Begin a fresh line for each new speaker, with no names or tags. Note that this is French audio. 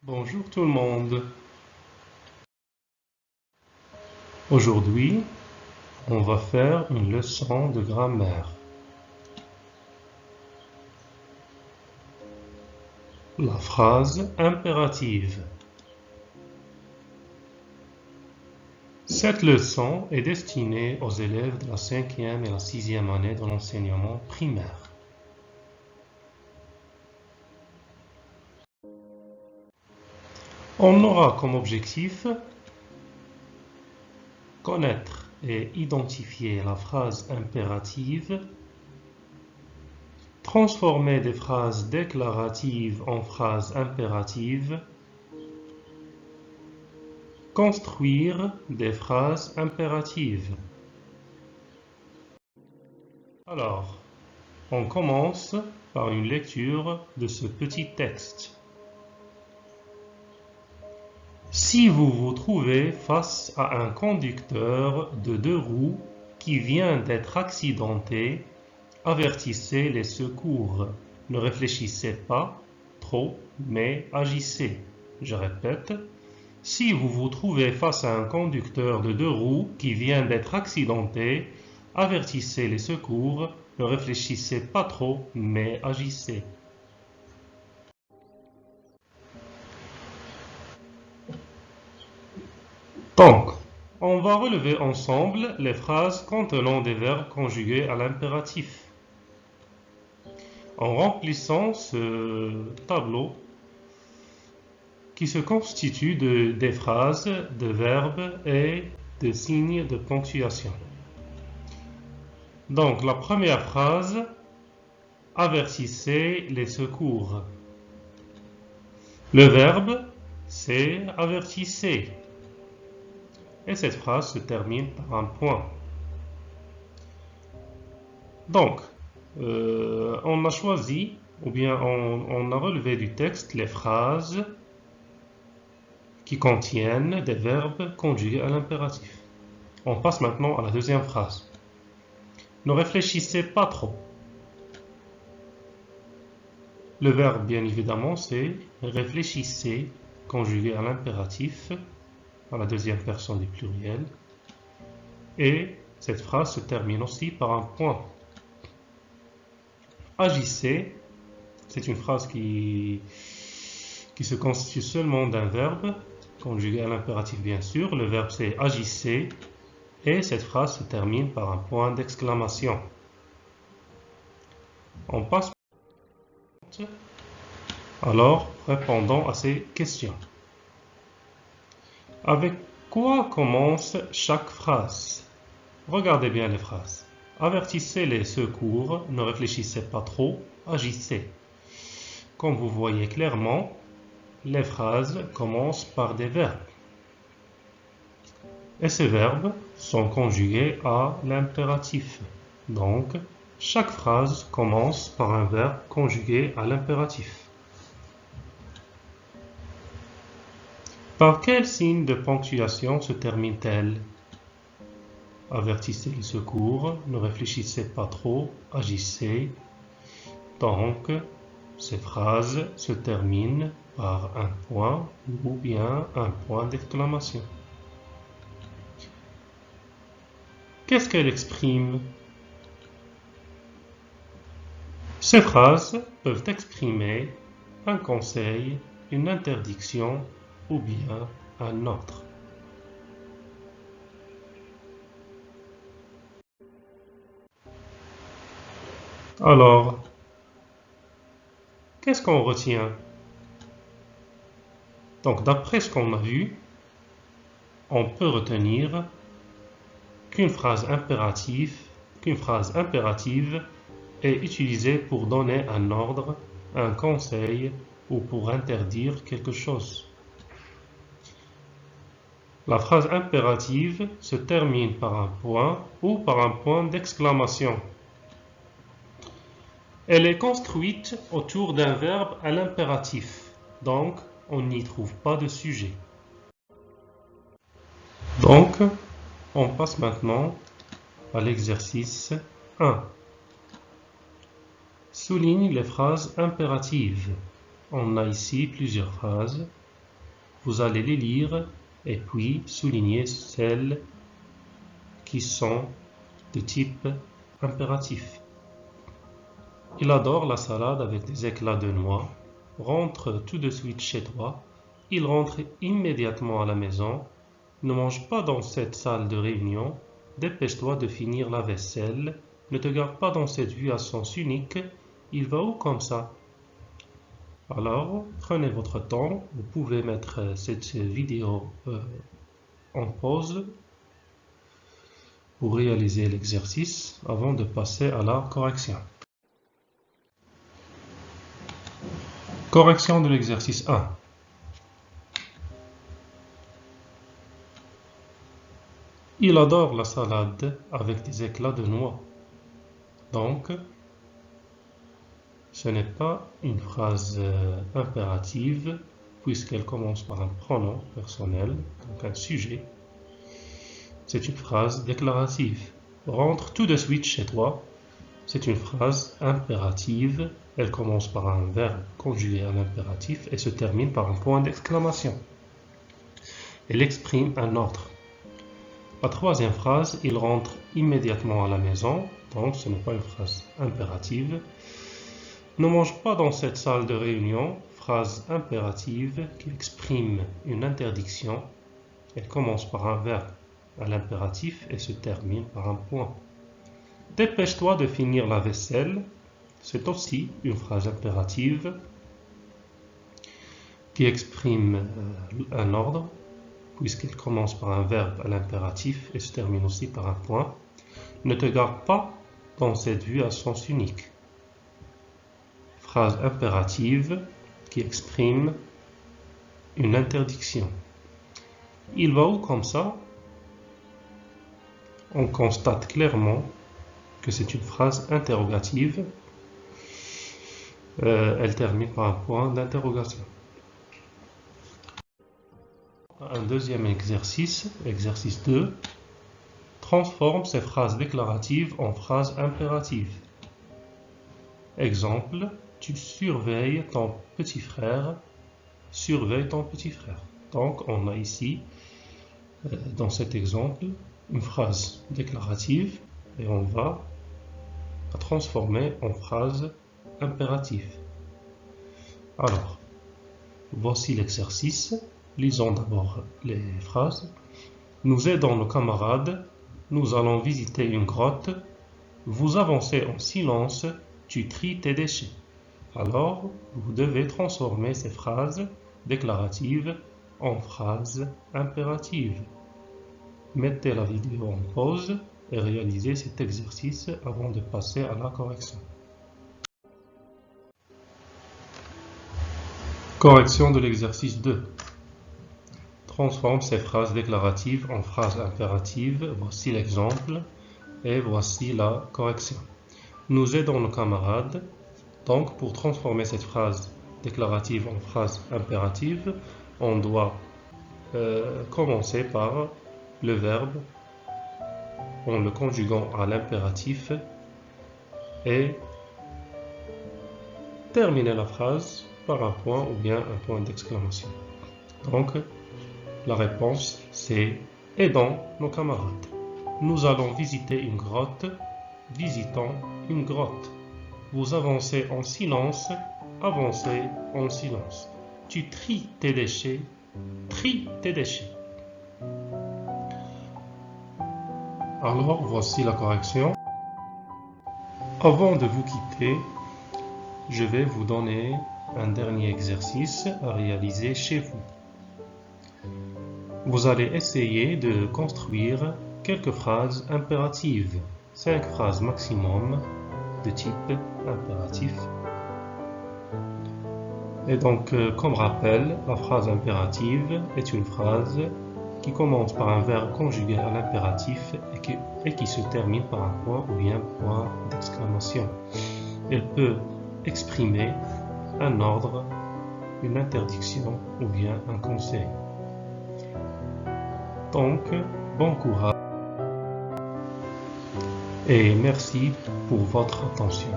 Bonjour tout le monde. Aujourd'hui, on va faire une leçon de grammaire. La phrase impérative. Cette leçon est destinée aux élèves de la 5e et la 6e année de l'enseignement primaire. On aura comme objectif connaître et identifier la phrase impérative, transformer des phrases déclaratives en phrases impératives, construire des phrases impératives. Alors, on commence par une lecture de ce petit texte. Si vous vous trouvez face à un conducteur de 2 roues qui vient d'être accidenté, avertissez les secours. Ne réfléchissez pas trop, mais agissez. Je répète, si vous vous trouvez face à un conducteur de 2 roues qui vient d'être accidenté, avertissez les secours. Ne réfléchissez pas trop, mais agissez. Donc, on va relever ensemble les phrases contenant des verbes conjugués à l'impératif. En remplissant ce tableau qui se constitue des phrases, de verbes et de signes de ponctuation. Donc, la première phrase, avertissez les secours. Le verbe, c'est avertissez. Et cette phrase se termine par un point. Donc, on a choisi, ou bien on a relevé du texte les phrases qui contiennent des verbes conjugués à l'impératif. On passe maintenant à la deuxième phrase. Ne réfléchissez pas trop. Le verbe, bien évidemment, c'est réfléchissez, conjugué à l'impératif, à la deuxième personne du pluriel. Et cette phrase se termine aussi par un point. Agissez, c'est une phrase qui se constitue seulement d'un verbe, conjugué à l'impératif bien sûr. Le verbe c'est agissez, et cette phrase se termine par un point d'exclamation. On passe alors répondons à ces questions. Avec quoi commence chaque phrase? Regardez bien les phrases. Avertissez les secours, ne réfléchissez pas trop, agissez. Comme vous voyez clairement, les phrases commencent par des verbes. Et ces verbes sont conjugués à l'impératif. Donc, chaque phrase commence par un verbe conjugué à l'impératif. Par quel signe de ponctuation se termine-t-elle? Avertissez les secours, ne réfléchissez pas trop, agissez. Donc, ces phrases se terminent par un point ou bien un point d'exclamation. Qu'est-ce qu'elle exprime? Ces phrases peuvent exprimer un conseil, une interdiction ou bien un ordre. Alors, qu'est-ce qu'on retient? Donc, d'après ce qu'on a vu, on peut retenir qu'une phrase impérative est utilisée pour donner un ordre, un conseil ou pour interdire quelque chose. La phrase impérative se termine par un point ou par un point d'exclamation. Elle est construite autour d'un verbe à l'impératif, donc on n'y trouve pas de sujet. Donc, on passe maintenant à l'exercice 1. Souligne les phrases impératives. On a ici plusieurs phrases. Vous allez les lire et puis souligner celles qui sont de type impératif. Il adore la salade avec des éclats de noix. Rentre tout de suite chez toi. Il rentre immédiatement à la maison. Ne mange pas dans cette salle de réunion. Dépêche-toi de finir la vaisselle. Ne te garde pas dans cette vue à sens unique. Il va où comme ça? Alors, prenez votre temps. Vous pouvez mettre cette vidéo en pause pour réaliser l'exercice avant de passer à la correction. Correction de l'exercice 1. Il adore la salade avec des éclats de noix. Donc, ce n'est pas une phrase impérative puisqu'elle commence par un pronom personnel, donc un sujet. C'est une phrase déclarative. Rentre tout de suite chez toi. C'est une phrase impérative. Elle commence par un verbe conjugué à l'impératif et se termine par un point d'exclamation. Elle exprime un ordre. La troisième phrase, il rentre immédiatement à la maison, donc ce n'est pas une phrase impérative. Ne mange pas dans cette salle de réunion, phrase impérative qui exprime une interdiction. Elle commence par un verbe à l'impératif et se termine par un point. Dépêche-toi de finir la vaisselle, c'est aussi une phrase impérative qui exprime un ordre, puisqu'elle commence par un verbe à l'impératif et se termine aussi par un point. Ne te garde pas dans cette vue à sens unique. Phrase impérative qui exprime une interdiction. Il va où comme ça? On constate clairement que c'est une phrase interrogative. Elle termine par un point d'interrogation. Un deuxième exercice, exercice 2. Transforme ces phrases déclaratives en phrases impératives. Exemple, tu surveilles ton petit frère. Surveille ton petit frère. Donc, on a ici, dans cet exemple, une phrase déclarative et on va la transformer en phrase impérative. Alors, voici l'exercice. Lisons d'abord les phrases. Nous aidons nos camarades. Nous allons visiter une grotte. Vous avancez en silence. Tu tries tes déchets. Alors, vous devez transformer ces phrases déclaratives en phrases impératives. Mettez la vidéo en pause et réalisez cet exercice avant de passer à la correction. Correction de l'exercice 2. Transforme ces phrases déclaratives en phrases impératives. Voici l'exemple et voici la correction. Nous aidons nos camarades. Donc, pour transformer cette phrase déclarative en phrase impérative, on doit commencer par le verbe en le conjuguant à l'impératif et terminer la phrase par un point ou bien un point d'exclamation. Donc, la réponse c'est « Aidons nos camarades ». Nous allons visiter une grotte. Visitons une grotte. Vous avancez en silence. Avancez en silence. Tu tries tes déchets. Trie tes déchets. Alors, voici la correction. Avant de vous quitter, je vais vous donner un dernier exercice à réaliser chez vous. Vous allez essayer de construire quelques phrases impératives, 5 phrases maximum de type impératif. Et donc, comme rappel, la phrase impérative est une phrase qui commence par un verbe conjugué à l'impératif et qui se termine par un point ou bien point d'exclamation. Elle peut exprimer un ordre, une interdiction ou bien un conseil. Donc, bon courage et merci pour votre attention.